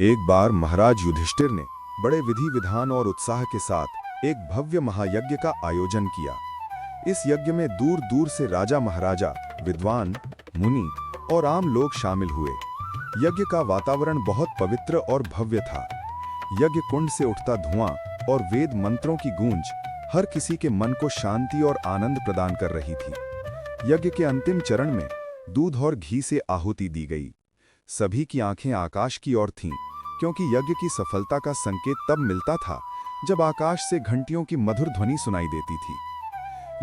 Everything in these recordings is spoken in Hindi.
एक बार महाराज युधिष्ठिर ने बड़े विधि विधान और उत्साह के साथ एक भव्य महायज्ञ का आयोजन किया। इस यज्ञ में दूर दूर से राजा महाराजा, विद्वान, मुनि और आम लोग शामिल हुए। यज्ञ का वातावरण बहुत पवित्र और भव्य था। यज्ञ कुंड से उठता धुआं और वेद मंत्रों की गूंज हर किसी के मन को शांति और आनंद प्रदान कर रही थी। यज्ञ के अंतिम चरण में दूध और घी से आहुति दी गई। सभी की आंखें आकाश की ओर थीं, क्योंकि यज्ञ की सफलता का संकेत तब मिलता था जब आकाश से घंटियों की मधुर ध्वनि सुनाई देती थी।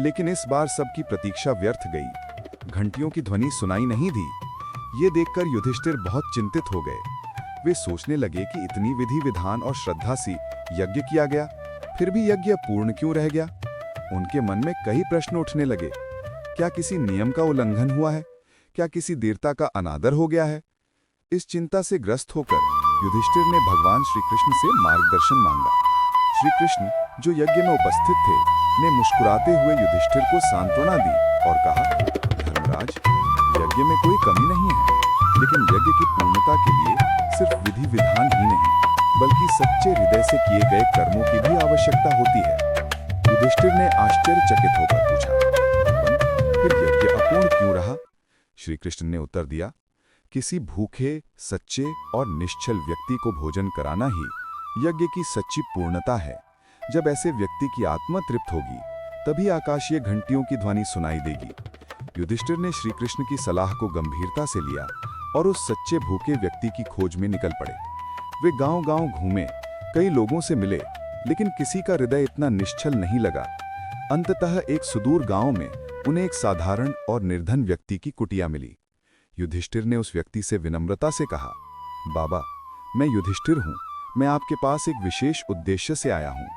लेकिन इस बार सबकी प्रतीक्षा व्यर्थ गई। घंटियों की ध्वनि सुनाई नहीं दी। ये देखकर युधिष्ठिर बहुत चिंतित हो गए। वे सोचने लगे कि इतनी विधि विधान और श्रद्धा से यज्ञ किया गया, फिर भी यज्ञ पूर्ण क्यों रह गया। उनके मन में कई प्रश्न उठने लगे। क्या किसी नियम का उल्लंघन हुआ है? क्या किसी देवता का अनादर हो गया है? इस चिंता से ग्रस्त होकर युधिष्ठिर ने भगवान श्री कृष्ण से मार्गदर्शन मांगा। श्री कृष्ण, जो यज्ञ में उपस्थित थे, ने मुस्कुराते हुए युधिष्ठिर को सांत्वना दी और कहा, धर्मराज, यज्ञ में कोई कमी नहीं है, लेकिन यज्ञ की पूर्णता के लिए सिर्फ विधि विधान ही नहीं, बल्कि सच्चे हृदय से किए गए कर्मों की भी आवश्यकता होती है। युधिष्ठिर ने आश्चर्यचकित होकर पूछा, फिर यज्ञ अपूर्ण क्यों रहा? श्री कृष्ण ने उत्तर दिया, किसी भूखे, सच्चे और निश्चल व्यक्ति को भोजन कराना ही यज्ञ की सच्ची पूर्णता है। जब ऐसे व्यक्ति की आत्मा तृप्त होगी, तभी आकाशीय घंटियों की ध्वनि सुनाई देगी। युधिष्ठिर ने श्री कृष्ण की सलाह को गंभीरता से लिया और उस सच्चे भूखे व्यक्ति की खोज में निकल पड़े। वे गांव-गांव घूमे, कई लोगों से मिले, लेकिन किसी का हृदय इतना निश्चल नहीं लगा। अंततः एक सुदूर गांव में उन्हें एक साधारण और निर्धन व्यक्ति की कुटिया मिली। युधिष्ठिर ने उस व्यक्ति से विनम्रता से कहा, बाबा, मैं युधिष्ठिर हूँ। मैं आपके पास एक विशेष उद्देश्य से आया हूँ।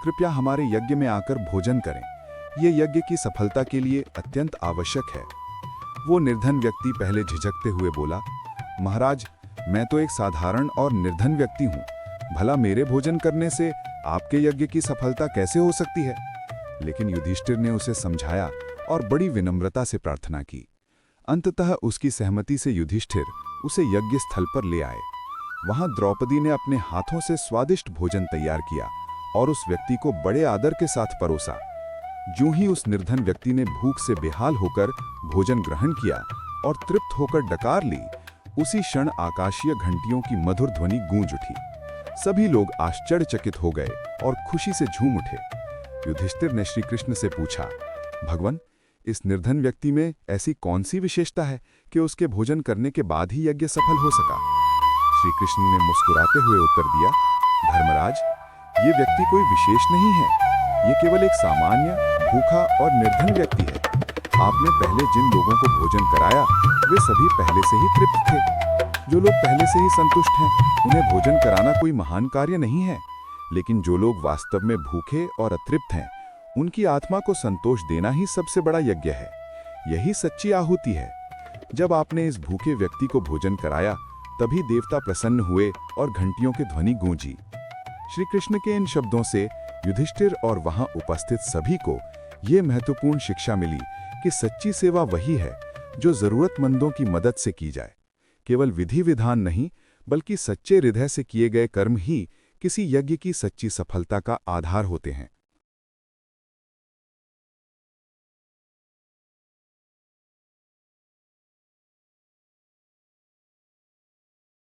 कृपया हमारे यज्ञ में आकर भोजन करें। ये यज्ञ की सफलता के लिए अत्यंत आवश्यक है। वो निर्धन व्यक्ति पहले झिझकते हुए बोला, महाराज, मैं तो एक साधारण और निर्धन व्यक्ति हूँ। भला मेरे भोजन करने से आपके यज्ञ की सफलता कैसे हो सकती है? लेकिन युधिष्ठिर ने उसे समझाया और बड़ी विनम्रता से प्रार्थना की। अंततः उसकी सहमति से युधिष्ठिर उसे यज्ञ स्थल पर ले आए। वहां द्रौपदी ने अपने हाथों से स्वादिष्ट भोजन तैयार किया और उस व्यक्ति को बड़े आदर के साथ परोसा। जो ही उस निर्धन व्यक्ति ने भूख से बेहाल होकर भोजन ग्रहण किया और तृप्त होकर डकार ली, उसी क्षण आकाशीय घंटियों की मधुर ध्वनि गूंज उठी। सभी लोग आश्चर्यचकित हो गए और खुशी से झूम उठे। युधिष्ठिर ने श्री कृष्ण से पूछा, भगवान, इस निर्धन व्यक्ति में ऐसी कौन सी विशेषता है कि उसके भोजन करने के बाद ही यज्ञ सफल हो सका? श्री कृष्ण ने मुस्कुराते हुए उत्तर दिया, धर्मराज, ये व्यक्ति कोई विशेष नहीं है। ये केवल एक सामान्य, भूखा और निर्धन व्यक्ति है। आपने पहले जिन लोगों को भोजन कराया, वे सभी पहले से ही तृप्त थे। जो लोग पहले से ही संतुष्ट हैं, उन्हें भोजन कराना कोई महान कार्य नहीं है। लेकिन जो लोग वास्तव में भूखे और अतृप्त हैं, उनकी आत्मा को संतोष देना ही सबसे बड़ा यज्ञ है। यही सच्ची आहुति है। जब आपने इस भूखे व्यक्ति को भोजन कराया, तभी देवता प्रसन्न हुए और घंटियों की ध्वनि गूंजी। श्री कृष्ण के इन शब्दों से युधिष्ठिर और वहां उपस्थित सभी को यह महत्वपूर्ण शिक्षा मिली कि सच्ची सेवा वही है जो जरूरतमंदों की मदद से की जाए। केवल विधि विधान नहीं, बल्कि सच्चे हृदय से किए गए कर्म ही किसी यज्ञ की सच्ची सफलता का आधार होते हैं।